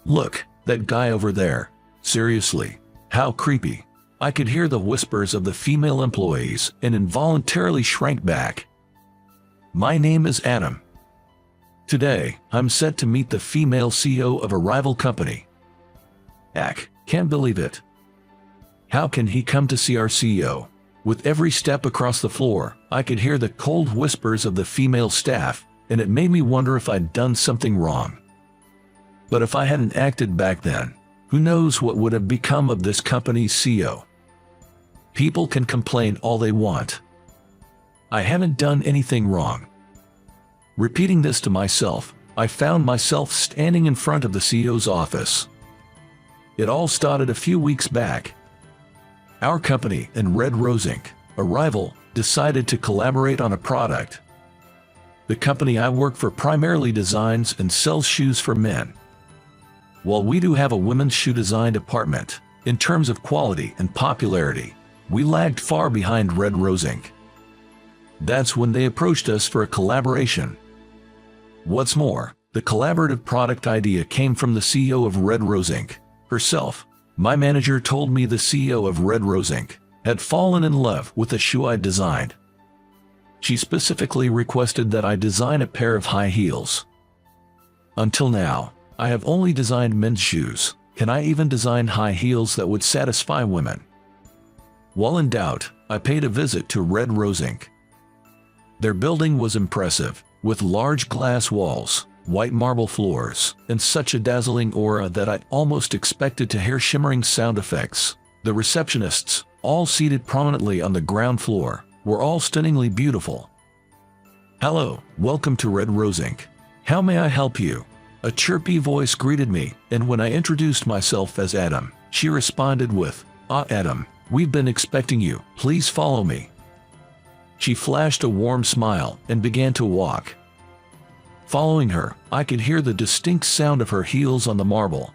Look, that guy over there. Seriously, how creepy. I could hear the whispers of the female employees and involuntarily shrank back. My name is Adam. Today, I'm set to meet the female CEO of a rival company. Can't believe it. How can he come to see our CEO? With every step across the floor, I could hear the cold whispers of the female staff, and it made me wonder if I'd done something wrong. But if I hadn't acted back then, who knows what would have become of this company's CEO? People can complain all they want. I haven't done anything wrong. Repeating this to myself, I found myself standing in front of the CEO's office. It all started a few weeks back. Our company and Red Rose Inc., a rival, decided to collaborate on a product. The company I work for primarily designs and sells shoes for men. While we do have a women's shoe design department, in terms of quality and popularity, we lagged far behind Red Rose Inc. That's when they approached us for a collaboration. What's more, the collaborative product idea came from the CEO of Red Rose Inc. herself. My manager told me the CEO of Red Rose Inc. had fallen in love with the shoe I designed. She specifically requested that I design a pair of high heels. Until now, I have only designed men's shoes. Can I even design high heels that would satisfy women? While in doubt, I paid a visit to Red Rose Inc. Their building was impressive, with large glass walls, white marble floors, and such a dazzling aura that I almost expected to hear shimmering sound effects. The receptionists, all seated prominently on the ground floor, were all stunningly beautiful. "Hello, welcome to Red Rose Inc. How may I help you?" A chirpy voice greeted me, and when I introduced myself as Adam, she responded with, Adam, we've been expecting you, please follow me." She flashed a warm smile and began to walk. Following her, I could hear the distinct sound of her heels on the marble.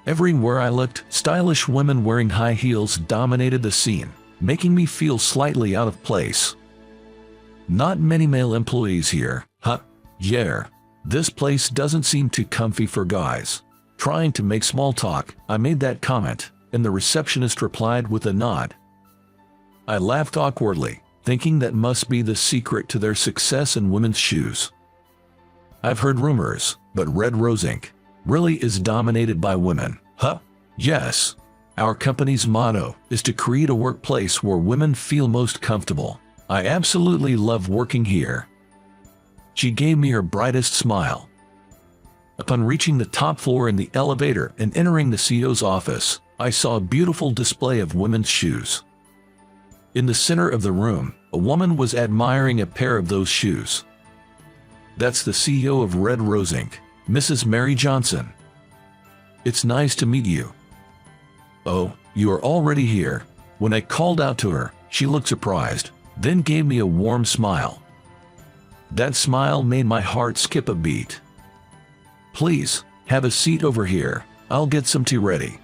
Everywhere I looked, stylish women wearing high heels dominated the scene, making me feel slightly out of place. Not many male employees here, huh? Yeah. This place doesn't seem too comfy for guys. Trying to make small talk, I made that comment, and the receptionist replied with a nod. I laughed awkwardly, thinking that must be the secret to their success in women's shoes. I've heard rumors, but Red Rose Inc. really is dominated by women, huh? Yes. Our company's motto is to create a workplace where women feel most comfortable. I absolutely love working here. She gave me her brightest smile. Upon reaching the top floor in the elevator and entering the CEO's office, I saw a beautiful display of women's shoes. In the center of the room, a woman was admiring a pair of those shoes. That's the CEO of Red Rose Inc., Mrs. Mary Johnson. It's nice to meet you. Oh, you are already here. When I called out to her, she looked surprised, then gave me a warm smile. That smile made my heart skip a beat. Please, have a seat over here. I'll get some tea ready.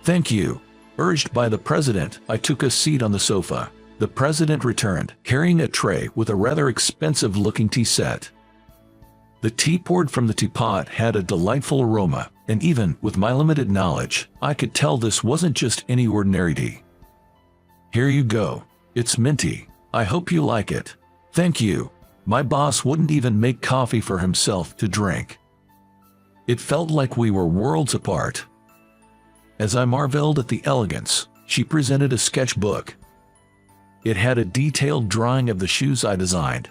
Thank you. Urged by the president, I took a seat on the sofa. The president returned, carrying a tray with a rather expensive-looking tea set. The tea poured from the teapot had a delightful aroma, and even with my limited knowledge, I could tell this wasn't just any ordinary tea. Here you go. It's minty. I hope you like it. Thank you. My boss wouldn't even make coffee for himself to drink. It felt like we were worlds apart. As I marveled at the elegance, she presented a sketchbook. It had a detailed drawing of the shoes I designed.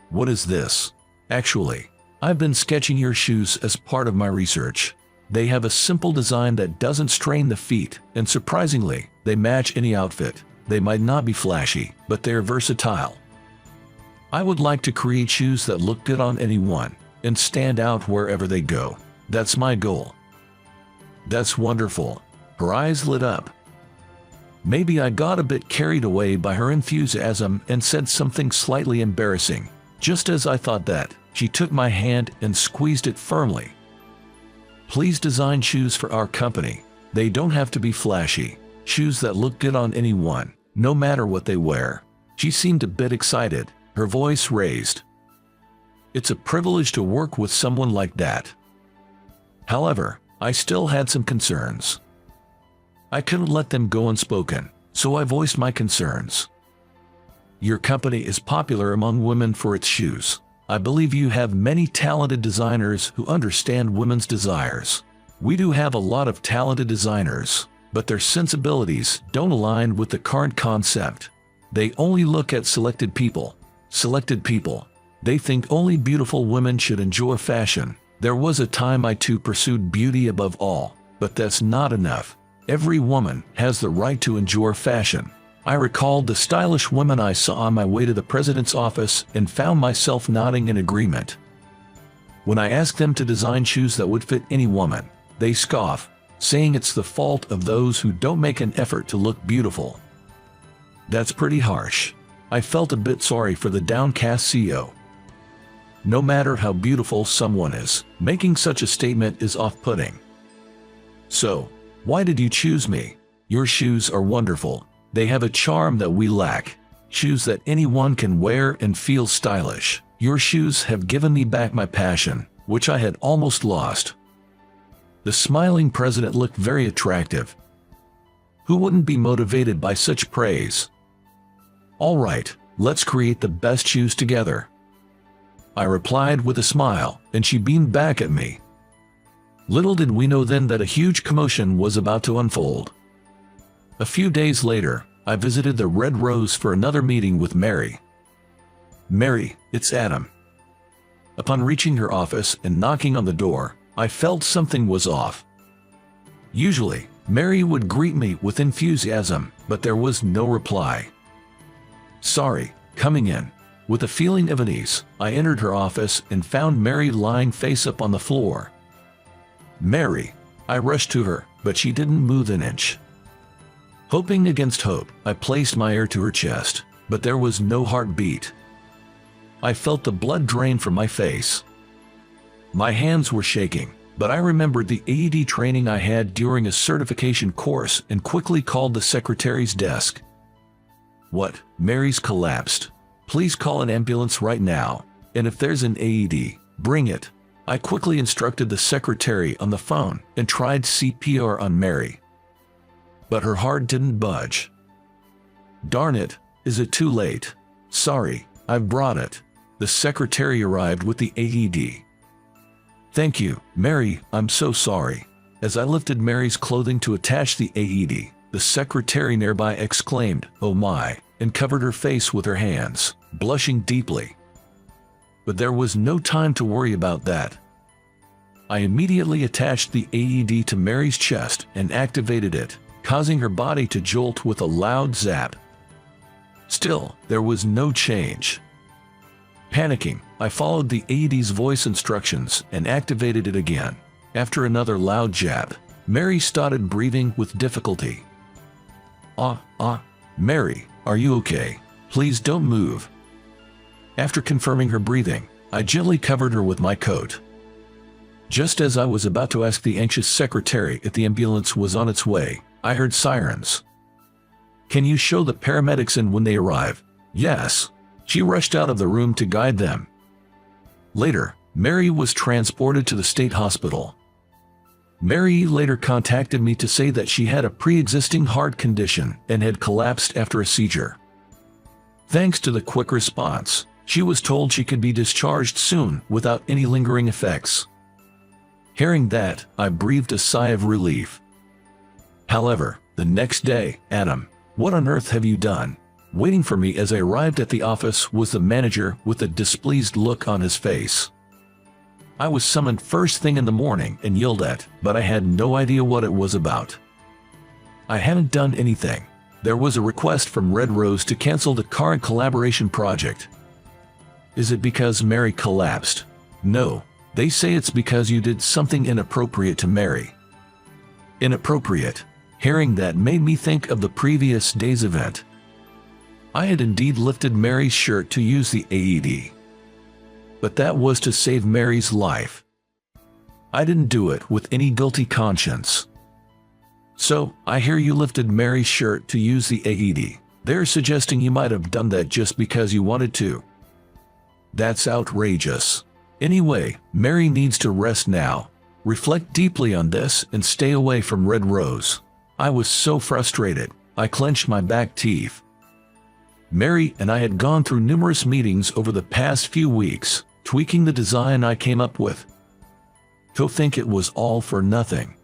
What is this? Actually, I've been sketching your shoes as part of my research. They have a simple design that doesn't strain the feet, and surprisingly, they match any outfit. They might not be flashy, but they're versatile. I would like to create shoes that look good on anyone, and stand out wherever they go. That's my goal. That's wonderful. Her eyes lit up. Maybe I got a bit carried away by her enthusiasm and said something slightly embarrassing. Just as I thought that, she took my hand and squeezed it firmly. Please design shoes for our company. They don't have to be flashy. Shoes that look good on anyone, no matter what they wear. She seemed a bit excited, her voice raised. It's a privilege to work with someone like that. However, I still had some concerns. I couldn't let them go unspoken, so I voiced my concerns. Your company is popular among women for its shoes. I believe you have many talented designers who understand women's desires. We do have a lot of talented designers, but their sensibilities don't align with the current concept. They only look at selected people. They think only beautiful women should enjoy fashion. There was a time I too pursued beauty above all, but that's not enough. Every woman has the right to enjoy fashion. I recalled the stylish women I saw on my way to the president's office and found myself nodding in agreement. When I asked them to design shoes that would fit any woman, they scoff, saying it's the fault of those who don't make an effort to look beautiful. That's pretty harsh. I felt a bit sorry for the downcast CEO. No matter how beautiful someone is, making such a statement is off-putting. So, why did you choose me? Your shoes are wonderful. They have a charm that we lack. Shoes that anyone can wear and feel stylish. Your shoes have given me back my passion, which I had almost lost. The smiling president looked very attractive. Who wouldn't be motivated by such praise? All right, let's create the best shoes together. I replied with a smile, and she beamed back at me. Little did we know then that a huge commotion was about to unfold. A few days later, I visited the Red Rose for another meeting with Mary. Mary, it's Adam. Upon reaching her office and knocking on the door, I felt something was off. Usually, Mary would greet me with enthusiasm, but there was no reply. Sorry, coming in. With a feeling of unease, I entered her office and found Mary lying face up on the floor. Mary! I rushed to her, but she didn't move an inch. Hoping against hope, I placed my ear to her chest, but there was no heartbeat. I felt the blood drain from my face. My hands were shaking, but I remembered the AED training I had during a certification course and quickly called the secretary's desk. What? Mary's collapsed. Please call an ambulance right now, and if there's an AED, bring it. I quickly instructed the secretary on the phone and tried CPR on Mary. But her heart didn't budge. Darn it, is it too late? Sorry, I've brought it. The secretary arrived with the AED. Thank you, Mary, I'm so sorry. As I lifted Mary's clothing to attach the AED, the secretary nearby exclaimed, "Oh my," and covered her face with her hands, blushing deeply. But there was no time to worry about that. I immediately attached the AED to Mary's chest and activated it, causing her body to jolt with a loud zap. Still, there was no change. Panicking, I followed the AED's voice instructions and activated it again. After another loud jab, Mary started breathing with difficulty. Mary, are you okay? Please don't move." After confirming her breathing, I gently covered her with my coat. Just as I was about to ask the anxious secretary if the ambulance was on its way, I heard sirens. "Can you show the paramedics in when they arrive?" "Yes." She rushed out of the room to guide them. Later, Mary was transported to the state hospital. Mary later contacted me to say that she had a pre-existing heart condition and had collapsed after a seizure. Thanks to the quick response, she was told she could be discharged soon without any lingering effects. Hearing that, I breathed a sigh of relief. However, the next day, "Adam, what on earth have you done?" Waiting for me as I arrived at the office was the manager with a displeased look on his face. I was summoned first thing in the morning and yelled at, but I had no idea what it was about. I hadn't done anything. There was a request from Red Rose to cancel the current collaboration project. Is it because Mary collapsed? No, they say it's because you did something inappropriate to Mary. Inappropriate. Hearing that made me think of the previous day's event. I had indeed lifted Mary's shirt to use the AED. But that was to save Mary's life. I didn't do it with any guilty conscience. So, I hear you lifted Mary's shirt to use the AED. They're suggesting you might have done that just because you wanted to. That's outrageous. Anyway, Mary needs to rest now. reflect deeply on this and stay away from red rose. I was so frustrated, I clenched my back teeth. Mary and I had gone through numerous meetings over the past few weeks, tweaking the design I came up with. To think it was all for nothing.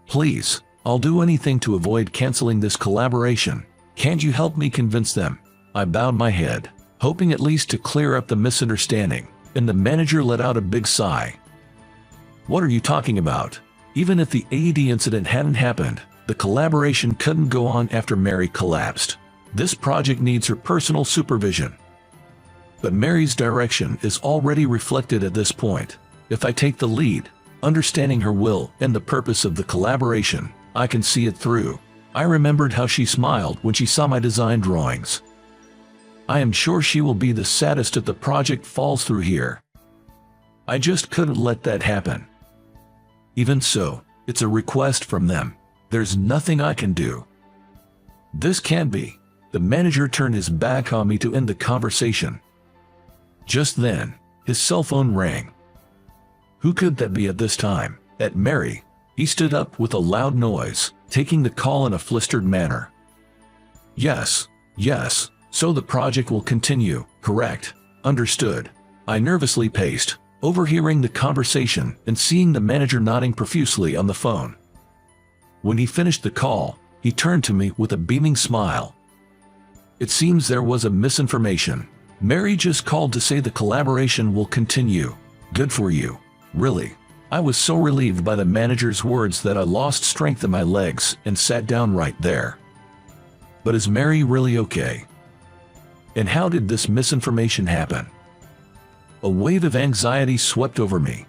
Please, I'll do anything to avoid canceling this collaboration. Can't you help me convince them? I bowed my head, hoping at least to clear up the misunderstanding, and the manager let out a big sigh. What are you talking about? Even if the AED incident hadn't happened, the collaboration couldn't go on after Mary collapsed. This project needs her personal supervision. But Mary's direction is already reflected at this point. If I take the lead, understanding her will and the purpose of the collaboration, I can see it through. I remembered how she smiled when she saw my design drawings. I am sure she will be the saddest if the project falls through here. I just couldn't let that happen. Even so, it's a request from them. There's nothing I can do. This can't be. The manager turned his back on me to end the conversation. Just then, his cell phone rang. Who could that be at this time? At Mary. He stood up with a loud noise, taking the call in a flustered manner. Yes, so the project will continue, correct? Understood. I nervously paced, overhearing the conversation and seeing the manager nodding profusely on the phone. When he finished the call, he turned to me with a beaming smile. It seems there was a misinformation. Mary just called to say the collaboration will continue. Good for you. Really. I was so relieved by the manager's words that I lost strength in my legs and sat down right there. But is Mary really okay? And how did this misinformation happen? A wave of anxiety swept over me.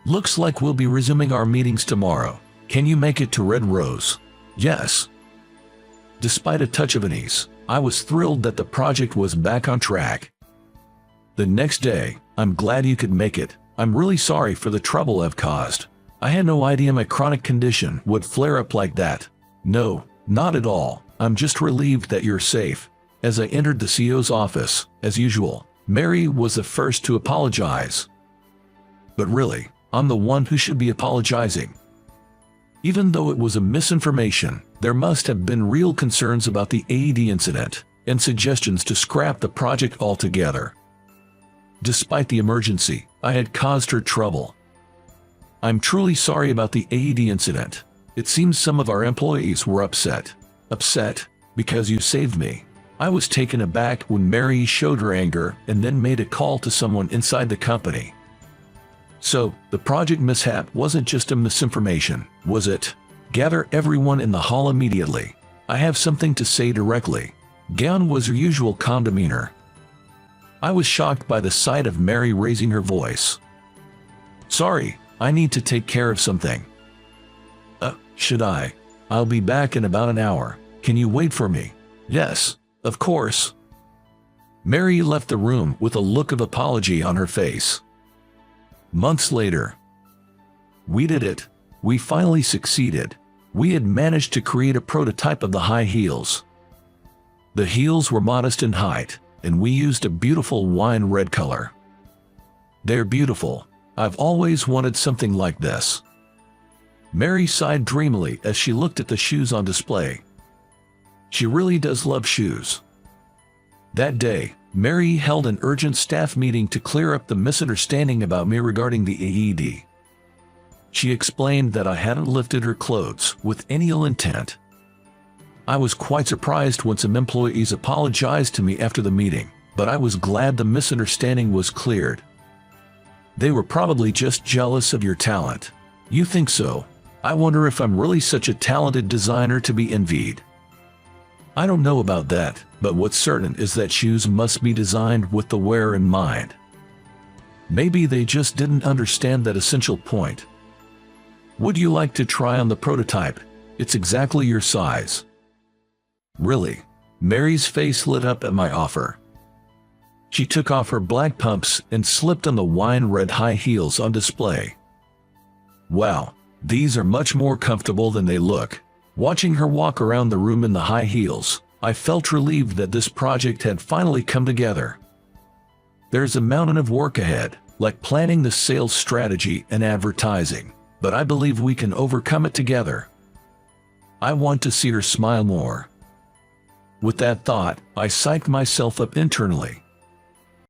Looks like we'll be resuming our meetings tomorrow. Can you make it to Red Rose? Yes. Despite a touch of unease, I was thrilled that the project was back on track. The next day, I'm glad you could make it. I'm really sorry for the trouble I've caused. I had no idea my chronic condition would flare up like that. No, not at all. I'm just relieved that you're safe. As I entered the CEO's office, as usual, Mary was the first to apologize. But really, I'm the one who should be apologizing. Even though it was a misinformation, there must have been real concerns about the AED incident and suggestions to scrap the project altogether. Despite the emergency, I had caused her trouble. I'm truly sorry about the AED incident. It seems some of our employees were upset. Upset because you saved me. I was taken aback when Mary showed her anger and then made a call to someone inside the company. So, the project mishap wasn't just a misinformation, was it? Gather everyone in the hall immediately. I have something to say directly. Gaon was her usual calm demeanor. I was shocked by the sight of Mary raising her voice. Sorry, I need to take care of something. Should I? I'll be back in about an hour. Can you wait for me? Yes, of course. Mary left the room with a look of apology on her face. Months later. We did it. We finally succeeded. We had managed to create a prototype of the high heels. The heels were modest in height, and we used a beautiful wine red color. They're beautiful. I've always wanted something like this. Mary sighed dreamily as she looked at the shoes on display. She really does love shoes. That day, Mary held an urgent staff meeting to clear up the misunderstanding about me regarding the AED. She explained that I hadn't lifted her clothes with any ill intent. I was quite surprised when some employees apologized to me after the meeting, but I was glad the misunderstanding was cleared. They were probably just jealous of your talent. You think so? I wonder if I'm really such a talented designer to be envied. I don't know about that, but what's certain is that shoes must be designed with the wearer in mind. Maybe they just didn't understand that essential point. Would you like to try on the prototype? It's exactly your size. Really? Mary's face lit up at my offer. She took off her black pumps and slipped on the wine red high heels on display. Wow, these are much more comfortable than they look. Watching her walk around the room in the high heels, I felt relieved that this project had finally come together. There's a mountain of work ahead, like planning the sales strategy and advertising, but I believe we can overcome it together. I want to see her smile more. With that thought, I psyched myself up internally.